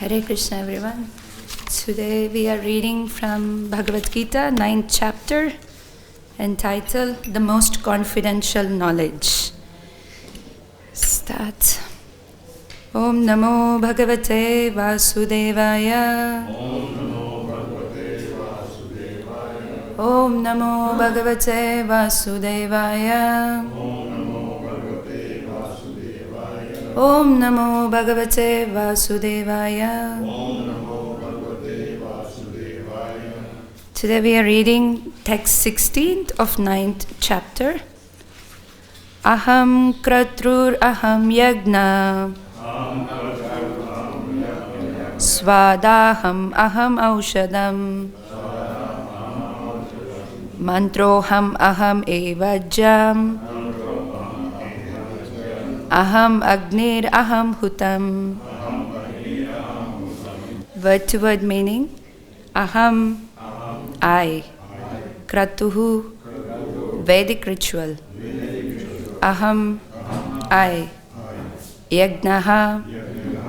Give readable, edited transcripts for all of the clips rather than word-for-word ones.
Hare Krishna, everyone. Today we are reading from Bhagavad Gita, 9th chapter, entitled The Most Confidential Knowledge. Start. Om Namo Bhagavate Vasudevaya. Om Namo Bhagavate Vasudevaya. Om Namo Bhagavate Vasudevaya. Today we are reading text 16th of 9th chapter. Aham kratrur aham yagna. Swadaham aham aushadam. Mantroham aham evajam. Aham agnir aham hutam. Word to word meaning. Aham, I. Kratuhu, Vedic ritual. Aham, I. Yagnaha,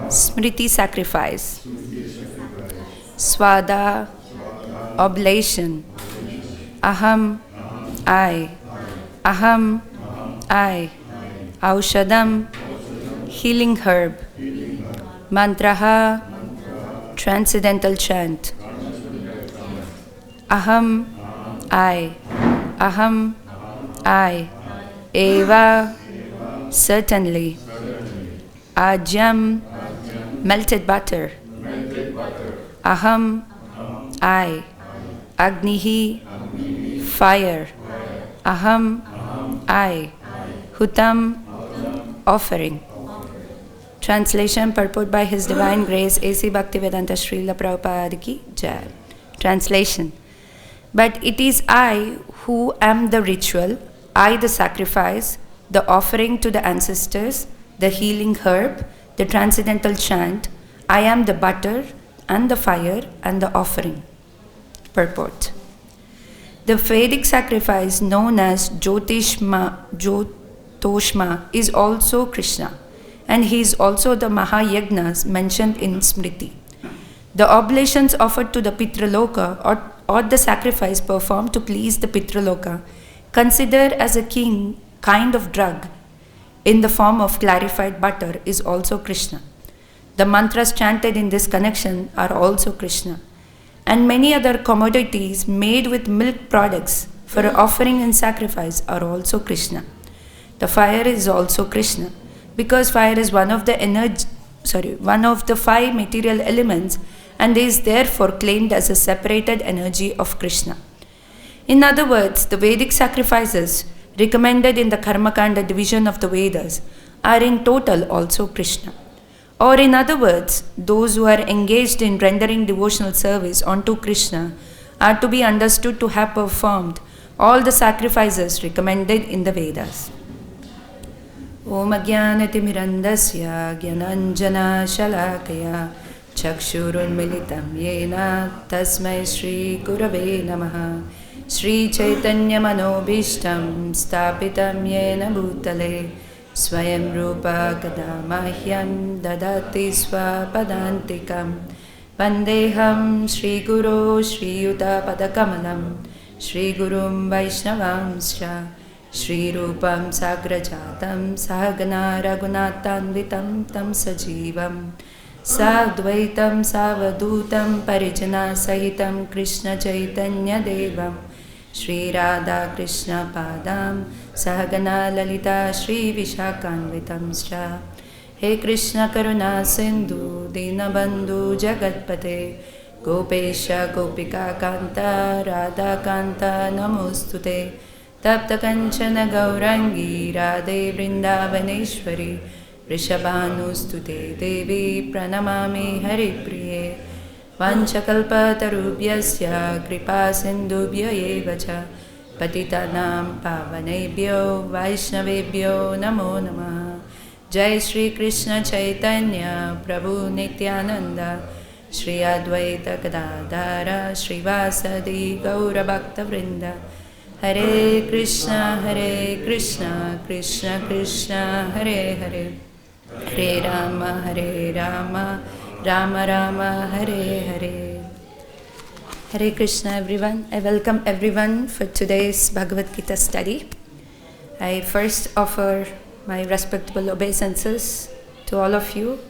Smriti sacrifice. Swada, oblation. Aham, I. Aham, I. Aushadam, healing herb. Mantraha, transcendental chant. Aham, I. Aham, I. Eva, certainly. Ajam, melted butter. Aham, I. Agnihi, fire. Aham, I. Hutam, offering. Translation, purport by His Divine Grace A.C. Bhaktivedanta Srila Prabhupada Ki Jai. Translation. But it is I who am the ritual, I the sacrifice, the offering to the ancestors, the healing herb, the transcendental chant. I am the butter and the fire and the offering. Purport. The Vedic sacrifice known as Jyotoshma is also Krishna, and he is also the Mahayagnas mentioned in Smriti. The oblations offered to the Pitraloka or the sacrifice performed to please the Pitraloka, considered as a kind of drug in the form of clarified butter, is also Krishna. The mantras chanted in this connection are also Krishna. And many other commodities made with milk products for offering and sacrifice are also Krishna. The fire is also Krishna, because fire is one of the five material elements and is therefore claimed as a separated energy of Krishna. In other words, the Vedic sacrifices recommended in the Karmakanda division of the Vedas are in total also Krishna. Or in other words, those who are engaged in rendering devotional service unto Krishna are to be understood to have performed all the sacrifices recommended in the Vedas. Om Ajnanatimirandasya Gyananjana Shalakaya Chakshurunmilitam Yena Tasmai Shri Gurave Namaha Shri Chaitanya Manobishtam Stapitam Yena Bhutale Swayam Rupa Kadamahyam Dadati Swapadantikam Vandeham Shri Guru Shri Yuta Padakamalam Shri Gurum Vaishnavamscha Shri Rupam Sagrajatam Sahagana Raghunatanvitam Tam Sajivam Sadvaitam Savadutam Parijana Sahitam Krishna Chaitanya Devam Shri Radha Krishna Padam Sahagana Lalita Shri Vishakanvitam Sra He Krishna Karuna Sindhu Dinabandhu Jagatpate Gopesha Gopika Kanta Radha Kanta Namostute Tapta Kanchana Gaurangi Radhe Vrindavaneshwari Rishabhanustute Devi Pranamami Haripriye Vanchakalpatarubhyasya Kripa Sindhubhya Evacha Patitanam Pavanebhyo Vaishnavebhyo Namo Namaha Jai Shri Krishna Chaitanya Prabhu Nityananda Shri Advaita Gadadhara Shri Vasadi Gaura Bhakta Vrinda Hare Krishna Krishna Krishna Hare Hare Hare Rama Rama Rama Hare Hare. Hare Krishna everyone. I welcome everyone for today's Bhagavad Gita study. I first offer my respectable obeisances to all of you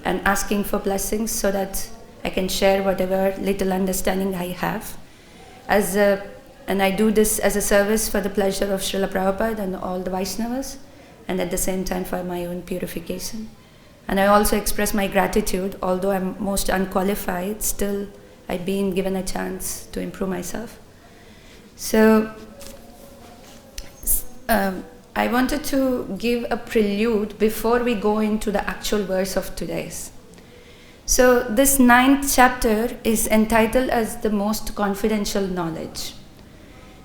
and asking for blessings so that I can share whatever little understanding I have. And I do this as a service for the pleasure of Srila Prabhupada and all the Vaishnavas, and at the same time for my own purification. And I also express my gratitude, although I'm most unqualified, still I've been given a chance to improve myself. So I wanted to give a prelude before we go into the actual verse of today's. So this 9th chapter is entitled as the most confidential knowledge.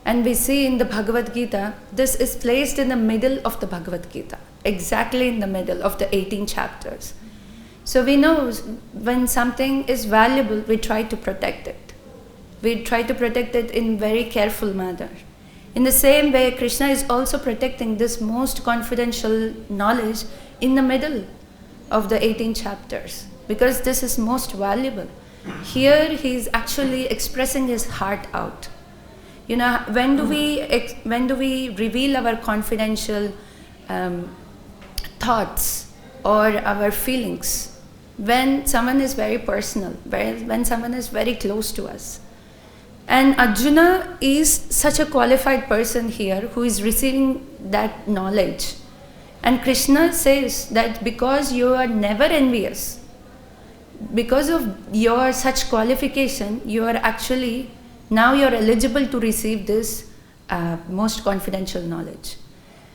And we see in the Bhagavad Gita, this is placed in the middle of the Bhagavad Gita, exactly in the middle of the 18 chapters. So we know when something is valuable, we try to protect it. We try to protect it in very careful manner. In the same way, Krishna is also protecting this most confidential knowledge in the middle of the 18 chapters, because this is most valuable. Here he is actually expressing his heart out. You know, when do we reveal our confidential thoughts or our feelings? When someone is very personal, when someone is very close to us. And Arjuna is such a qualified person here who is receiving that knowledge. And Krishna says that because you are never envious, because of your such qualification, now you're eligible to receive this most confidential knowledge.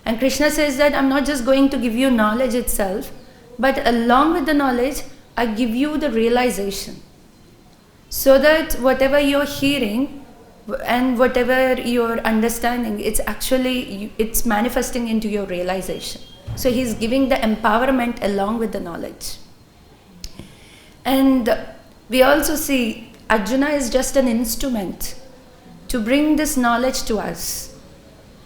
And Krishna says that I'm not just going to give you knowledge itself, but along with the knowledge, I give you the realization. So that whatever you're hearing and whatever you're understanding, it's manifesting into your realization. So he's giving the empowerment along with the knowledge. And we also see Arjuna is just an instrument to bring this knowledge to us.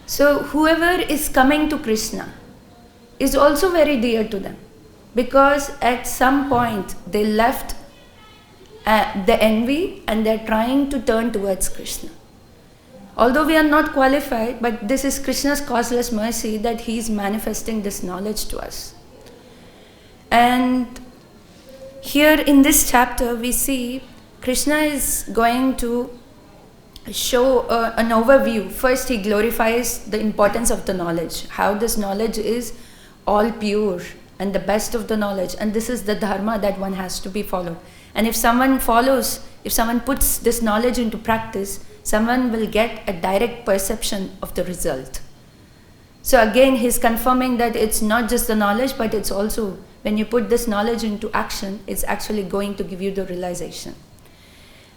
So whoever is coming to Krishna is also very dear to them, because at some point they left the envy and they're trying to turn towards Krishna. Although we are not qualified, but this is Krishna's causeless mercy that he is manifesting this knowledge to us. And here in this chapter we see Krishna is going to show an overview. First, he glorifies the importance of the knowledge, how this knowledge is all pure and the best of the knowledge, and this is the dharma that one has to be followed. And if someone puts this knowledge into practice, someone will get a direct perception of the result. So again, he's confirming that it's not just the knowledge, but it's also, when you put this knowledge into action, it's actually going to give you the realization.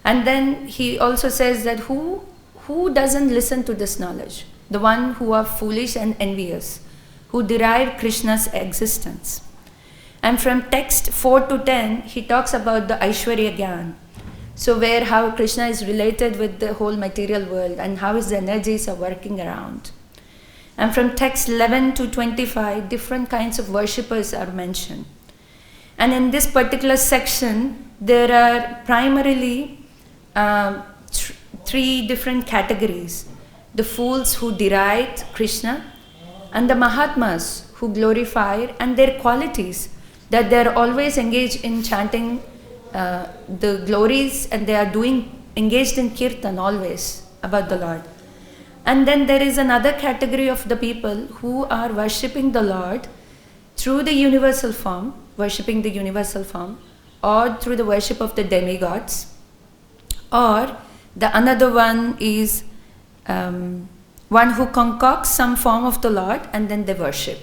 And then he also says that who doesn't listen to this knowledge? The one who are foolish and envious, who derive Krishna's existence. And from text 4 to 10, he talks about the Aishwarya Gyan. So how Krishna is related with the whole material world and how his energies are working around. And from text 11 to 25, different kinds of worshippers are mentioned. And in this particular section, there are primarily 3 different categories. The fools who deride Krishna, and the Mahatmas who glorify, and their qualities, that they are always engaged in chanting the glories, and they are engaged in kirtan always about the Lord. And then there is another category of the people who are worshipping the Lord through the universal form, worshipping the universal form, or through the worship of the demigods. Or the another one is one who concocts some form of the Lord and then they worship.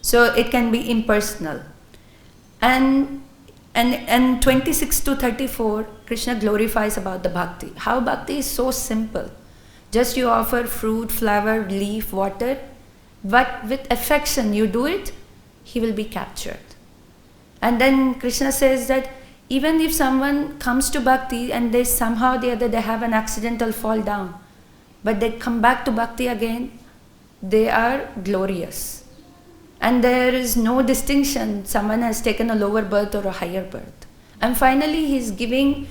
So it can be impersonal. And 26 to 34, Krishna glorifies about the bhakti. How bhakti is so simple. Just you offer fruit, flower, leaf, water, but with affection you do it, he will be captured. And then Krishna says that even if someone comes to bhakti and they somehow or the other they have an accidental fall down, but they come back to bhakti again, they are glorious. And there is no distinction, someone has taken a lower birth or a higher birth. And finally, he's giving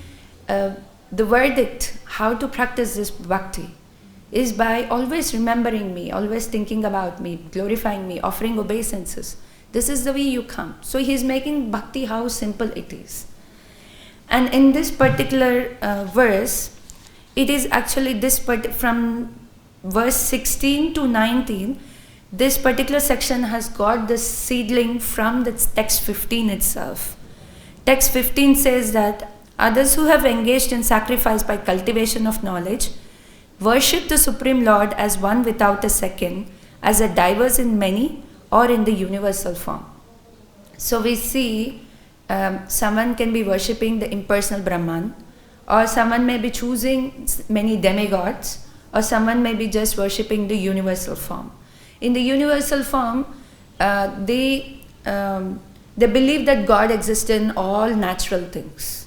the verdict how to practice this bhakti is by always remembering me, always thinking about me, glorifying me, offering obeisances. This is the way you come. So he's making bhakti how simple it is. And in this particular verse, it is actually from verse 16 to 19, this particular section has got the seedling from the text 15 itself. Text 15 says that others who have engaged in sacrifice by cultivation of knowledge worship the Supreme Lord as one without a second, as a diverse in many or in the universal form. So we see someone can be worshipping the impersonal Brahman, or someone may be choosing many demigods, or someone may be just worshipping the universal form. In the universal form, they believe that God exists in all natural things.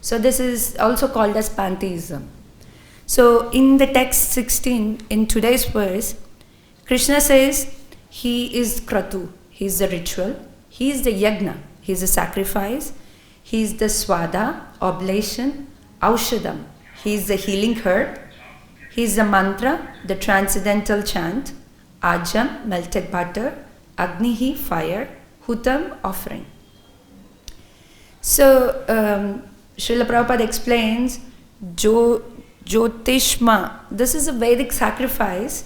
So this is also called as pantheism. So in the text 16, in today's verse, Krishna says he is Kratu, he is the ritual, he is the yajna, he is the sacrifice, he is the swada, oblation, aushadam, he is the healing herb, he is the mantra, the transcendental chant, ajam, melted butter, agnihi, fire, hutam, offering. So Srila Prabhupada explains Jyotishma, this is a Vedic sacrifice,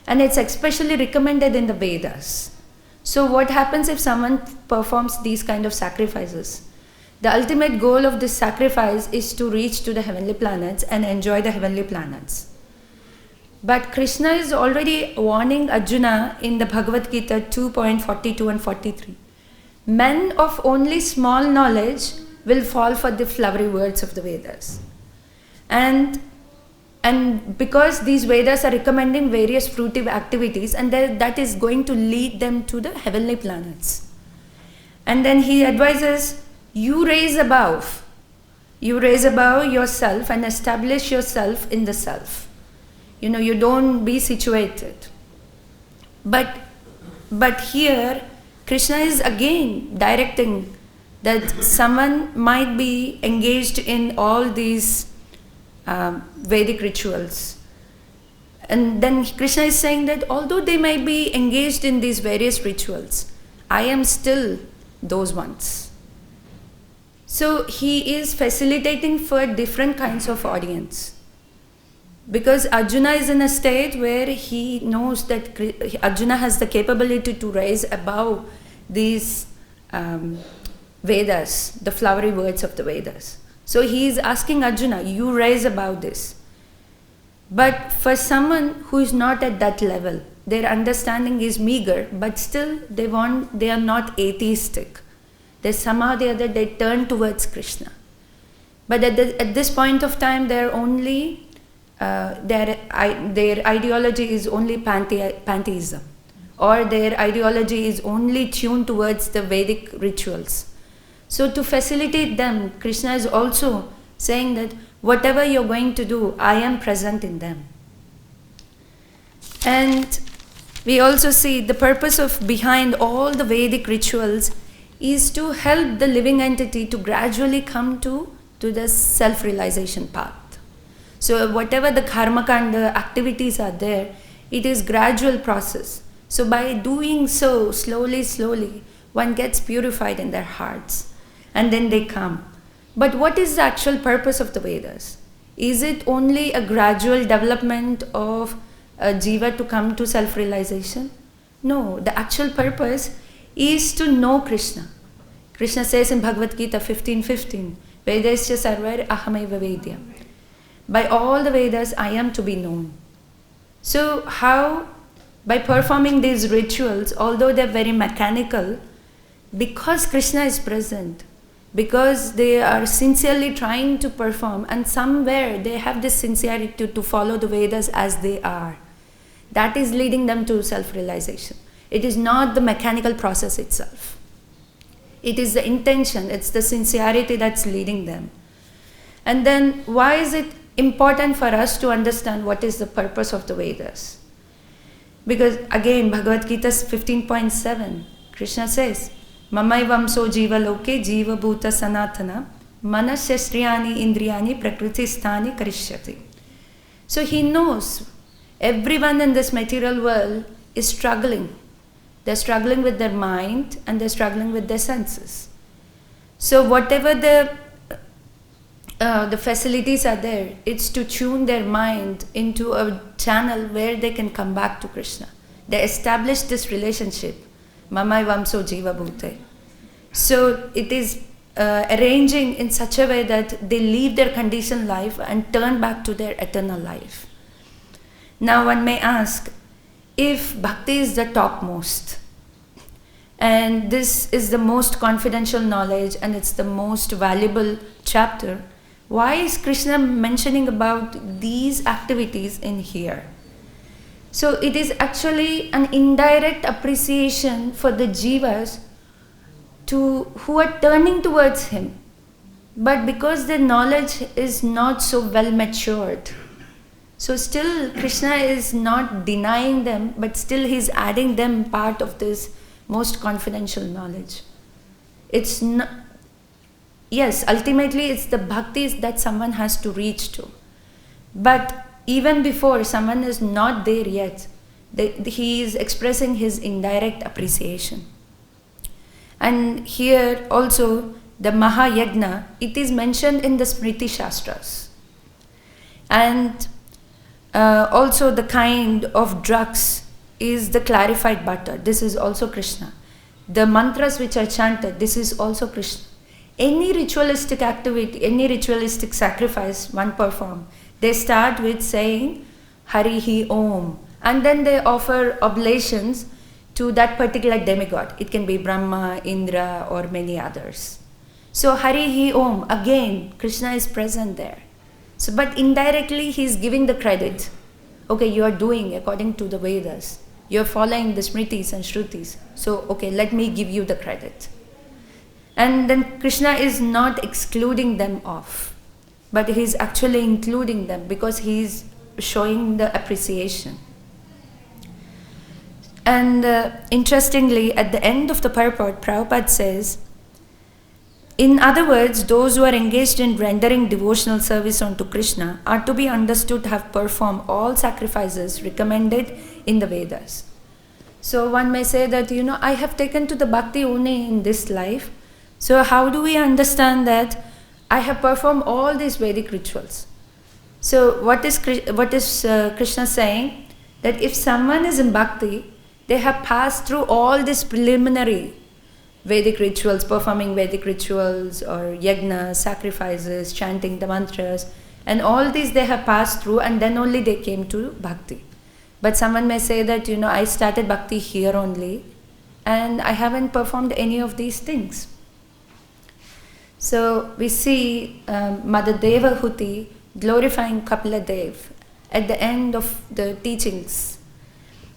and it's especially recommended in the Vedas. So what happens if someone performs these kind of sacrifices? The ultimate goal of this sacrifice is to reach to the heavenly planets and enjoy the heavenly planets. But Krishna is already warning Arjuna in the Bhagavad Gita 2.42 and 43. Men of only small knowledge will fall for the flowery words of the Vedas. And because these Vedas are recommending various fruitive activities, and that is going to lead them to the heavenly planets. And then he advises, you raise above yourself and establish yourself in the self. You don't be situated. But here, Krishna is again directing that someone might be engaged in all these Vedic rituals. And then Krishna is saying that although they might be engaged in these various rituals, I am still those ones. So he is facilitating for different kinds of audience. Because Arjuna is in a state where he knows that Arjuna has the capability to rise above these Vedas, the flowery words of the Vedas. So he is asking Arjuna, you rise above this. But for someone who is not at that level, their understanding is meager, but still they are not atheistic. They somehow or the other they turn towards Krishna. But at this point of time, their ideology is only pantheism, or their ideology is only tuned towards the Vedic rituals. So to facilitate them, Krishna is also saying that whatever you're going to do, I am present in them. And we also see the purpose behind all the Vedic rituals is to help the living entity to gradually come to the self-realization path. So whatever the karma kanda activities are there, it is gradual process. So by doing so, slowly, one gets purified in their hearts. And then they come. But what is the actual purpose of the Vedas? Is it only a gradual development of a jiva to come to self-realization? No, the actual purpose is to know Krishna. Krishna says in Bhagavad Gita 15:15, Vedasya sarvar ahameva vedya. By all the Vedas, I am to be known. So how? By performing these rituals, although they're very mechanical, because Krishna is present, because they are sincerely trying to perform, and somewhere they have this sincerity to follow the Vedas as they are. That is leading them to self-realization. It is not the mechanical process itself. It is the intention, it's the sincerity that's leading them. And then why is it important for us to understand what is the purpose of the Vedas? Because again, Bhagavad Gita 15.7, Krishna says, Mamaivamso jiva loke jiva bhuta sanatana manasyastriyani indriyani prakriti sthani karishyati. So he knows everyone in this material world is struggling. They're struggling with their mind and they're struggling with their senses. So whatever the facilities are there, it's to tune their mind into a channel where they can come back to Krishna. They establish this relationship, Mamaivamso jiva bhute. So it is arranging in such a way that they leave their conditioned life and turn back to their eternal life. Now one may ask, if bhakti is the topmost, and this is the most confidential knowledge and it's the most valuable chapter, why is Krishna mentioning about these activities in here? So it is actually an indirect appreciation for the jivas who are turning towards him. But because their knowledge is not so well matured, so still Krishna is not denying them, but still he's adding them part of this most confidential knowledge. It's not, yes, ultimately it's the bhaktis that someone has to reach to. But even before someone is not there yet, he is expressing his indirect appreciation. And here also the Mahayagna, it is mentioned in the Smriti Shastras. And also the kind of drugs is the clarified butter. This is also Krishna. The mantras which are chanted, this is also Krishna. Any ritualistic activity, any ritualistic sacrifice one perform, they start with saying Harihi Om, and then they offer oblations to that particular demigod. It can be Brahma, Indra, or many others. So Harihi Om, again Krishna is present there. So, but indirectly he is giving the credit. Okay, you are doing according to the Vedas. You are following the Smritis and Shrutis. So, okay, let me give you the credit. And then Krishna is not excluding them off, but he is actually including them because he is showing the appreciation. And interestingly, at the end of the purport, Prabhupada says, in other words, those who are engaged in rendering devotional service unto Krishna are to be understood to have performed all sacrifices recommended in the Vedas. So one may say that, I have taken to the bhakti only in this life. So how do we understand that I have performed all these Vedic rituals? So what is Krishna saying? That if someone is in bhakti, they have passed through all these preliminary Vedic rituals, performing Vedic rituals or yajna, sacrifices, chanting the mantras, and all these they have passed through, and then only they came to bhakti. But someone may say that, I started bhakti here only, and I haven't performed any of these things. So we see Mother Devahuti glorifying Kapila Dev at the end of the teachings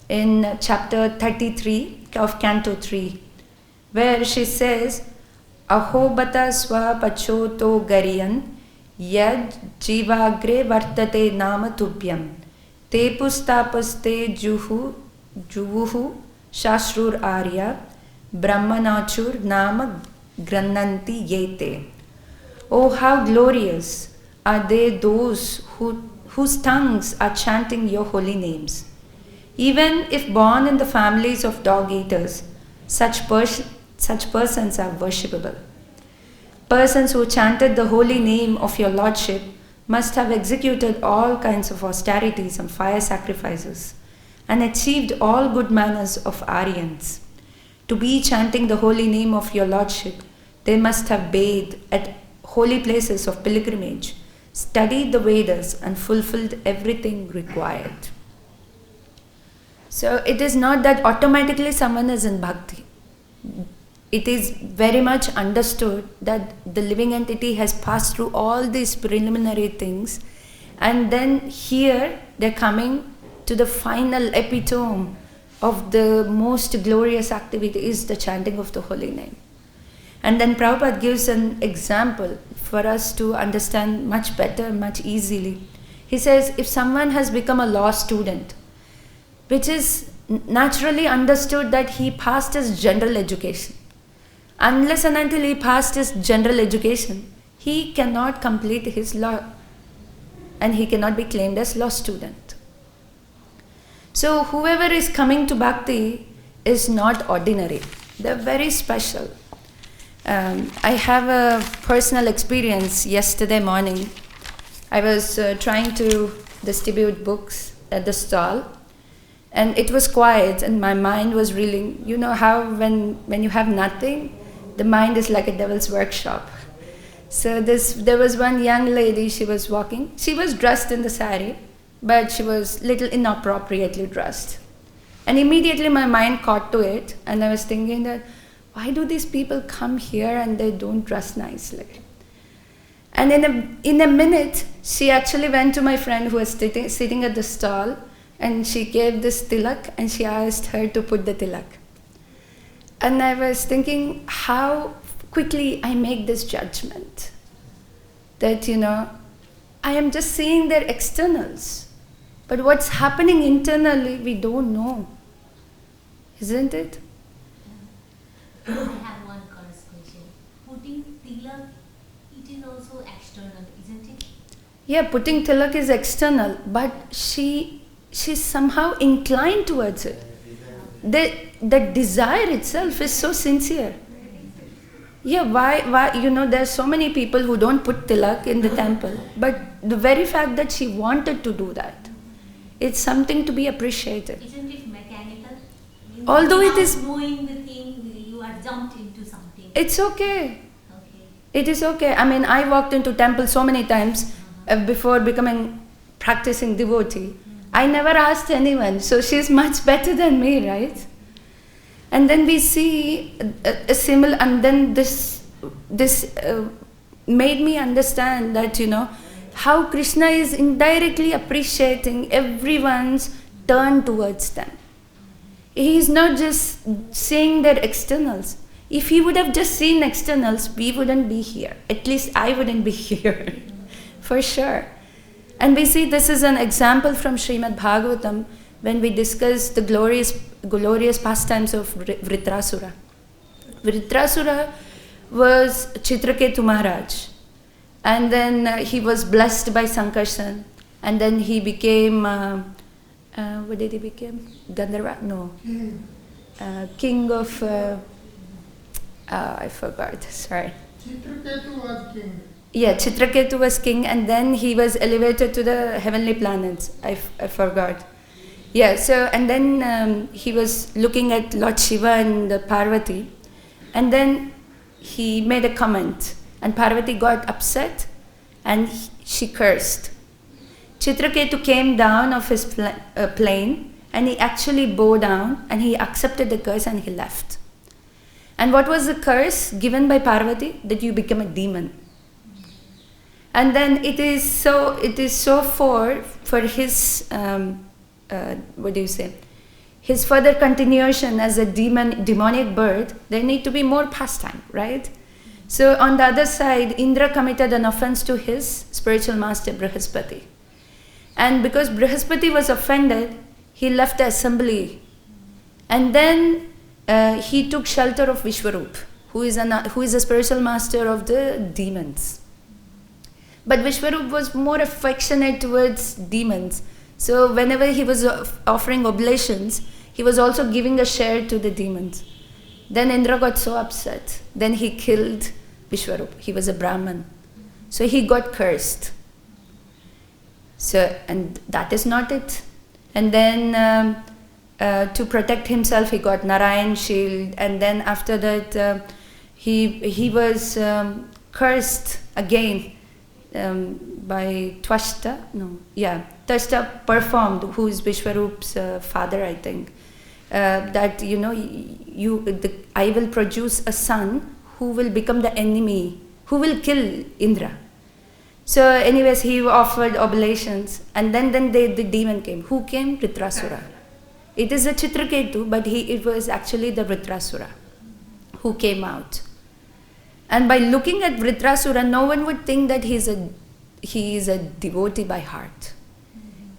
in chapter 33 of Canto 3, where she says, Ahobata swa pachoto gariyan yad jivagre vartate nama tubhyam te pustapaste juvuhu shashrur arya brahmanachur nama grannanti yete. Oh, how glorious are they those whose tongues are chanting your holy names. Even if born in the families of dog-eaters, such persons are worshipable. Persons who chanted the holy name of your Lordship must have executed all kinds of austerities and fire sacrifices and achieved all good manners of Aryans. To be chanting the holy name of your Lordship, they must have bathed at holy places of pilgrimage, studied the Vedas, and fulfilled everything required. So it is not that automatically someone is in bhakti. It is very much understood that the living entity has passed through all these preliminary things, and then here they're coming to the final epitome of the most glorious activity is the chanting of the holy name. And then Prabhupada gives an example for us to understand much better, much easily. He says, if someone has become a law student, which is naturally understood that he passed his general education. Unless and until he passed his general education, he cannot complete his law and he cannot be claimed as law student. So whoever is coming to Bhakti is not ordinary. They're very special. I have a personal experience yesterday morning. I was trying to distribute books at the stall, and it was quiet and my mind was reeling. You know how when you have nothing, the mind is like a devil's workshop. So there was one young lady, she was walking. She was dressed in the sari, but she was little inappropriately dressed. And immediately my mind caught to it, and I was thinking that, why do these people come here and they don't dress nicely? And in a minute, she actually went to my friend who was sitting at the stall, and she gave this tilak, and she asked her to put the tilak. And I was thinking how quickly I make this judgment. That, I am just seeing their externals. But what's happening internally, we don't know. Isn't it? I have one question. Putting tilak, it is also external, isn't it? Yeah, putting tilak is external, but she's somehow inclined towards it. The desire itself is so sincere. Yeah, why? There's so many people who don't put tilak in the temple, but the very fact that she wanted to do that, it's something to be appreciated. Isn't it mechanical? Although it is knowing the thing, you are jumped into something. It's okay. Okay. It is okay. I mean, I walked into temple so many times before practicing devotee. I never asked anyone, so she's much better than me, right? And then we see a similar, and then this made me understand that, how Krishna is indirectly appreciating everyone's turn towards them. He is not just seeing their externals. If he would have just seen externals, we wouldn't be here. At least I wouldn't be here, for sure. And we see this is an example from Srimad Bhagavatam when we discuss the glorious pastimes of Vritrasura. Vritrasura was Chitraketu Maharaj, and then he was blessed by Sankarshan, and then he became, what did he become? Gandharva? No. King of, I forgot, sorry. Chitraketu was king. Yeah, Chitraketu was king, and then he was elevated to the heavenly planets. I forgot. Yeah, so, and then he was looking at Lord Shiva and Parvati, and then he made a comment, and Parvati got upset, and she cursed. Chitraketu came down off his plane, and he actually bowed down, and he accepted the curse, and he left. And what was the curse given by Parvati? That you become a demon. And then it is so for his his further continuation as a demonic birth, there need to be more pastime, right? So on the other side, Indra committed an offense to his spiritual master Brihaspati. And because Brihaspati was offended, he left the assembly. And then he took shelter of Vishwarup, who is a spiritual master of the demons. But Vishwarup was more affectionate towards demons. So whenever he was offering oblations, he was also giving a share to the demons. Then Indra got so upset. Then he killed Vishwarup. He was a Brahman. So he got cursed. So, and that is not it. And then to protect himself, he got Narayan shield. And then after that, he was cursed again. By Twashta, Twashta performed, who is Vishwarup's father, I think, that I will produce a son who will become the enemy, who will kill Indra. So anyways, he offered oblations, and then the demon came. Who came? Vritrasura. It is a Chitraketu, but it was actually the Vritrasura who came out. And by looking at Vritrasura, no one would think that he is a devotee by heart.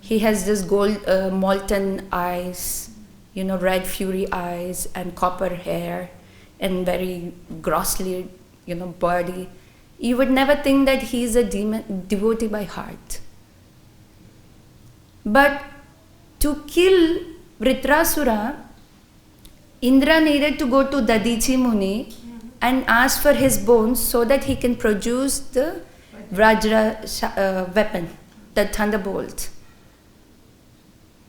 He has this gold molten eyes, red fury eyes and copper hair and very grossly, body, you would never think that he is a devotee by heart. But to kill Vritrasura, Indra needed to go to Dadichi Muni and ask for his bones so that he can produce the Vajra weapon, the thunderbolt.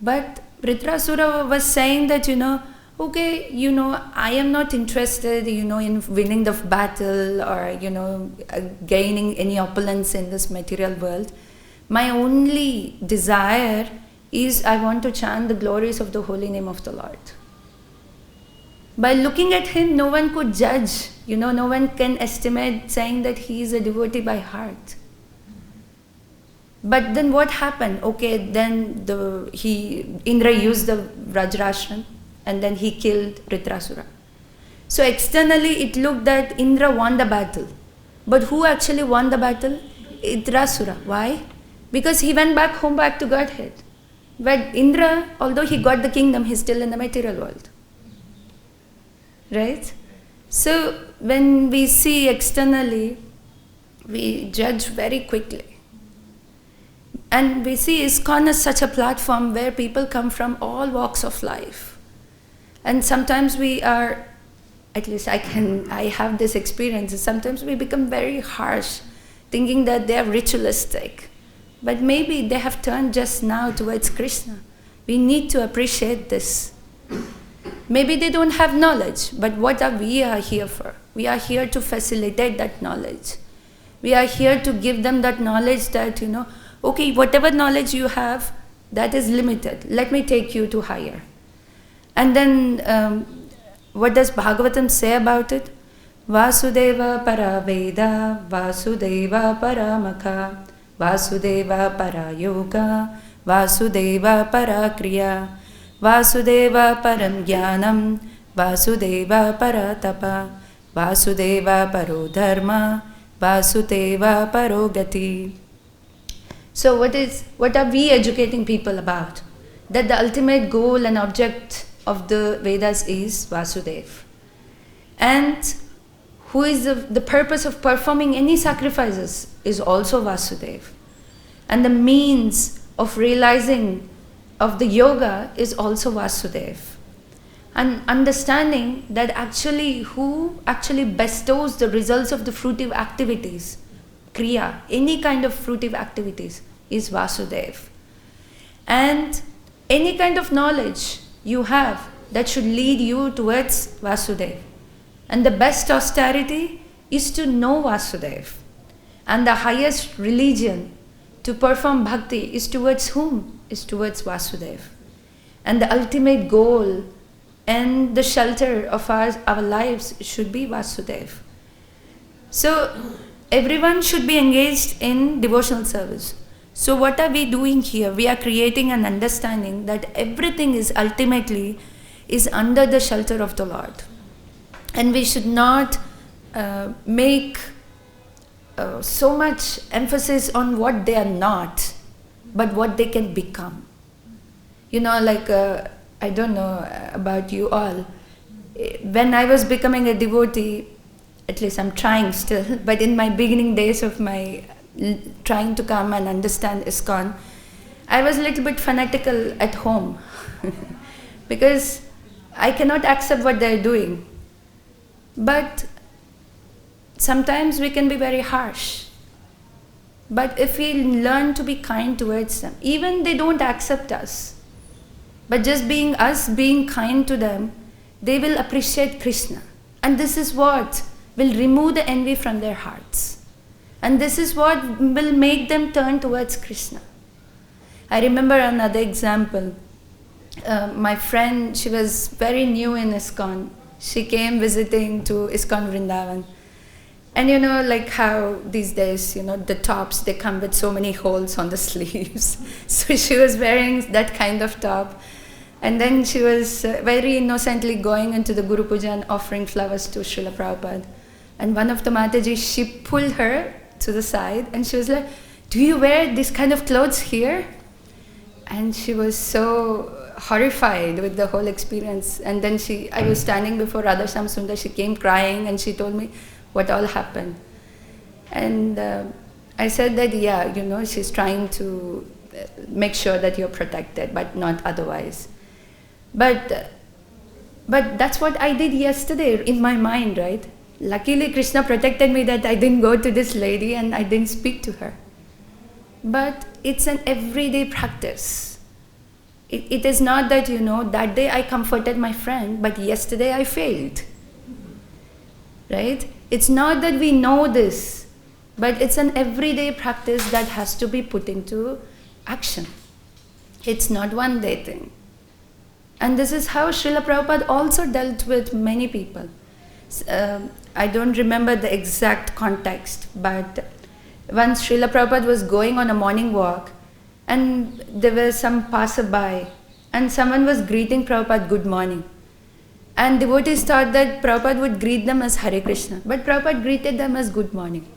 But Vritrasura was saying that, okay, I am not interested, in winning the battle or, gaining any opulence in this material world. My only desire is I want to chant the glories of the holy name of the Lord. By looking at him, no one could judge, no one can estimate saying that he is a devotee by heart. But then what happened? Okay, then Indra used the Vajrashram and then he killed Vritrasura. So externally it looked that Indra won the battle. But who actually won the battle? Vritrasura. Why? Because he went back home, back to Godhead. But Indra, although he got the kingdom, he's still in the material world. Right? So when we see externally, we judge very quickly. And we see ISKCON is such a platform where people come from all walks of life. And sometimes we are, at least I have this experience, sometimes we become very harsh, thinking that they are ritualistic. But maybe they have turned just now towards Krishna. We need to appreciate this. Maybe they don't have knowledge, but what are we here for? We are here to facilitate that knowledge. We are here to give them that knowledge that, okay, whatever knowledge you have, that is limited. Let me take you to higher. And then, what does Bhagavatam say about it? Vasudeva para Veda, Vasudeva para Makha, Vasudeva para Yoga, Vasudeva para Kriya, Vasudeva param Jnanam, Vasudeva para Tapa, Vasudeva paro Dharma, Vasudeva paro Gati. So what are we educating people about? That the ultimate goal and object of the Vedas is Vasudev. And who is the purpose of performing any sacrifices is also Vasudev. And the means of realizing of the yoga is also Vasudev. And understanding that who actually bestows the results of the fruitive activities, Kriya, any kind of fruitive activities, is Vasudev. And any kind of knowledge you have that should lead you towards Vasudev. And the best austerity is to know Vasudev. And the highest religion to perform bhakti is towards whom? Is towards Vasudev. And the ultimate goal and the shelter of our lives should be Vasudev. So everyone should be engaged in devotional service. So what are we doing here? We are creating an understanding that everything is ultimately under the shelter of the Lord. And we should not make so much emphasis on what they are not, but what they can become. I don't know about you all. When I was becoming a devotee, at least I'm trying still, but in my beginning days of my trying to come and understand ISKCON, I was a little bit fanatical at home because I cannot accept what they're doing. But sometimes we can be very harsh. But if we learn to be kind towards them, even they don't accept us, but just being kind to them, they will appreciate Krishna. And this is what will remove the envy from their hearts. And this is what will make them turn towards Krishna. I remember another example. My friend, she was very new in ISKCON. She came visiting to ISKCON Vrindavan. And like how these days, the tops, they come with so many holes on the sleeves. So she was wearing that kind of top. And then she was very innocently going into the Guru Puja and offering flowers to Srila Prabhupada. And one of the Mataji, she pulled her to the side and she was like, "Do you wear this kind of clothes here?" And she was so horrified with the whole experience. And then I was standing before Radha Shamsundar. She came crying and she told me what all happened. And I said that, yeah, she's trying to make sure that you're protected, but not otherwise. But that's what I did yesterday in my mind, right? Luckily, Krishna protected me that I didn't go to this lady and I didn't speak to her. But it's an everyday practice. It is not that, that day I comforted my friend, but yesterday I failed. Right? It's not that we know this, but it's an everyday practice that has to be put into action. It's not one day thing. And this is how Srila Prabhupada also dealt with many people. I don't remember the exact context, but once Srila Prabhupada was going on a morning walk, and there was some passerby, and someone was greeting Prabhupada, good morning. And devotees thought that Prabhupada would greet them as Hare Krishna, but Prabhupada greeted them as good morning.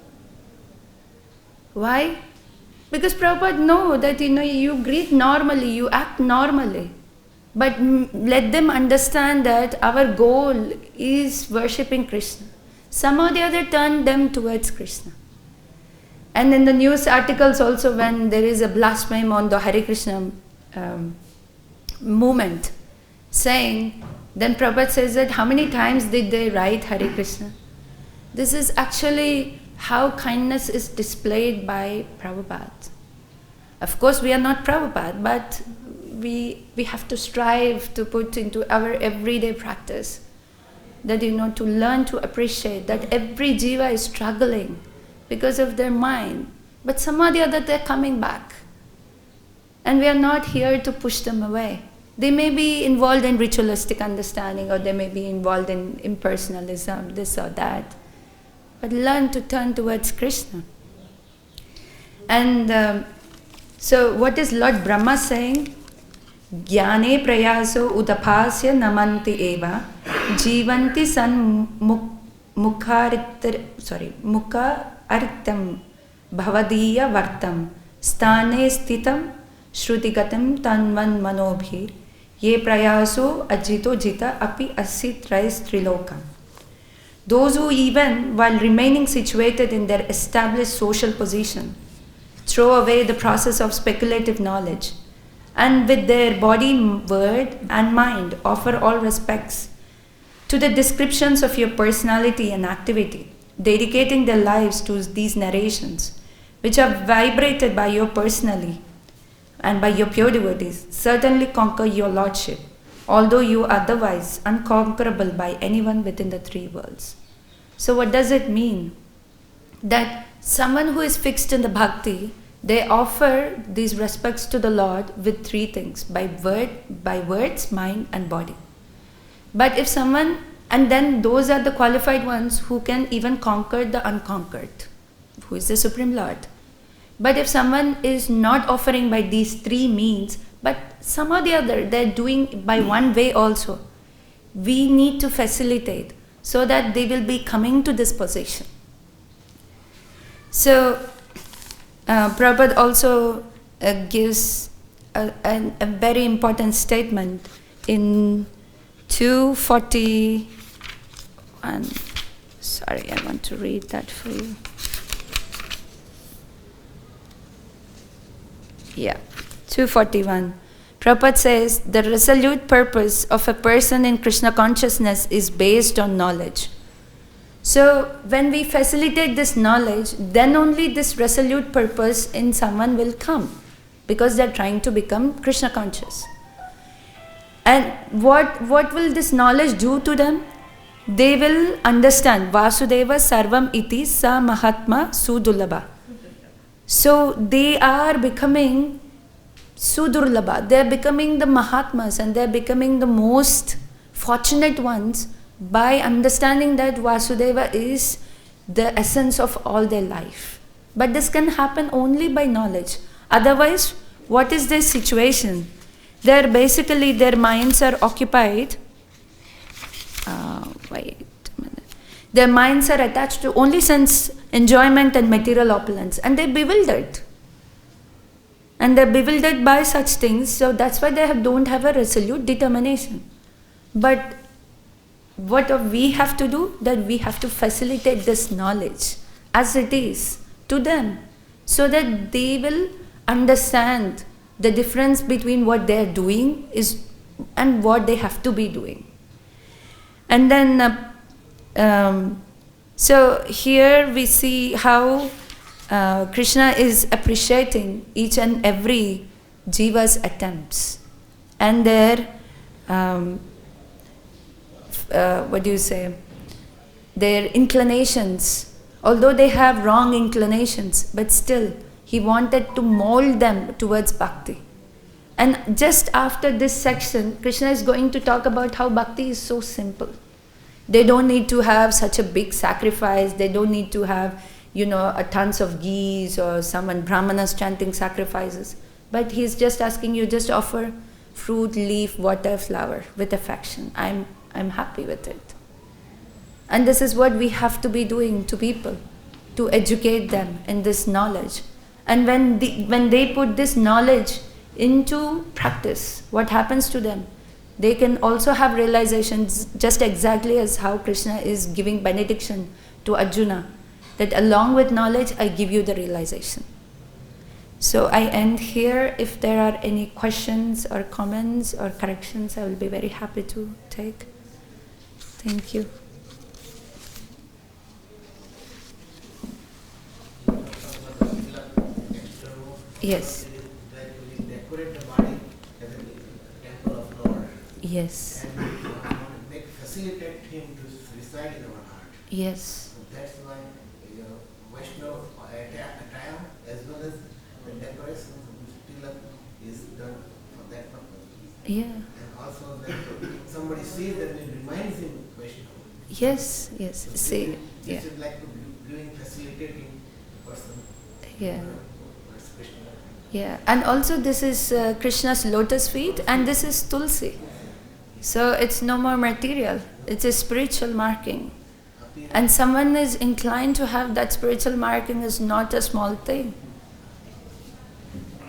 Why? Because Prabhupada knows that you greet normally, you act normally. But let them understand that our goal is worshipping Krishna. Some or the other turn them towards Krishna. And in the news articles also, when there is a blasphemy on the Hare Krishna movement, saying, then Prabhupada says that how many times did they write Hare Krishna? This is actually how kindness is displayed by Prabhupada. Of course, we are not Prabhupada, but we have to strive to put into our everyday practice that, to learn to appreciate that every jiva is struggling because of their mind, but some or the other they're coming back. And we are not here to push them away. They may be involved in ritualistic understanding, or they may be involved in impersonalism, this or that. But learn to turn towards Krishna. And so what is Lord Brahma saying? Jnane prayaso udapasya namanti eva jivanti san mukha artam bhavadiya vartam sthane sthitam shrutigatam tanvan manobhi ye prayaso ajito jita api asi trais trilokam. Those who, even while remaining situated in their established social position, throw away the process of speculative knowledge, and with their body, word and mind offer all respects to the descriptions of your personality and activity, dedicating their lives to these narrations, which are vibrated by you personally and by your pure devotees, certainly conquer your lordship, although you are otherwise unconquerable by anyone within the three worlds. So what does it mean? That someone who is fixed in the bhakti, they offer these respects to the Lord with three things, by words, mind and body. But if someone, and then those are the qualified ones who can even conquer the unconquered, who is the Supreme Lord. But if someone is not offering by these three means, but some or the other, they're doing by one way also, we need to facilitate so that they will be coming to this position. So, Prabhupada also gives a very important statement in 241. Sorry, I want to read that for you. Yeah, 241. Prabhupada says, the resolute purpose of a person in Krishna consciousness is based on knowledge. So, when we facilitate this knowledge, then only this resolute purpose in someone will come, because they are trying to become Krishna conscious. And what will this knowledge do to them? They will understand Vasudeva Sarvam Iti Sa Mahatma Sudulabha. So, they are becoming Sudurlabha. They are becoming the Mahatmas, and they are becoming the most fortunate ones by understanding that Vasudeva is the essence of all their life. But this can happen only by knowledge. Otherwise, what is their situation? Their minds are occupied. Wait a minute. Their minds are attached to only sense enjoyment and material opulence, and they're bewildered. And they're bewildered by such things, so that's why they don't have a resolute determination. But what we have to do, that we have to facilitate this knowledge as it is to them, so that they will understand the difference between what they are doing is and what they have to be doing. And then so here we see how Krishna is appreciating each and every jiva's attempts and their their inclinations. Although they have wrong inclinations, but still he wanted to mold them towards bhakti. And just after this section, Krishna is going to talk about how bhakti is so simple. They don't need to have such a big sacrifice. They don't need to have, a tons of geese or someone brahmanas chanting sacrifices. But he's just asking you, just offer fruit, leaf, water, flower with affection. I'm happy with it. And this is what we have to be doing to people, to educate them in this knowledge. And when they put this knowledge into practice, what happens to them? They can also have realizations, just exactly as how Krishna is giving benediction to Arjuna, that along with knowledge, I give you the realization. So I end here. If there are any questions or comments or corrections, I will be very happy to take. Thank you. Yes. That we decorate the body as a temple of Lord. Yes. And facilitate him to reside in our heart. Yes. So that's why Vaishnava attire as well as the decoration of tilak is done for that purpose. Yeah. And also that somebody sees that it reminds him Vaishnava. Yes. Yes. So See. Yeah. this is like giving facilitating person. Yeah. Yeah, and also this is Krishna's lotus feet and this is Tulsi. So it's no more material, it's a spiritual marking. And someone is inclined to have that spiritual marking is not a small thing.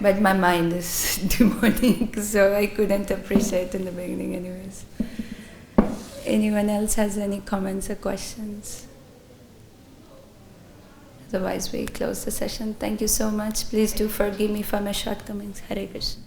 But my mind is demonic, so I couldn't appreciate in the beginning anyways. Anyone else has any comments or questions? Otherwise, we close the session. Thank you so much. Please do forgive me for my shortcomings. Hare Krishna.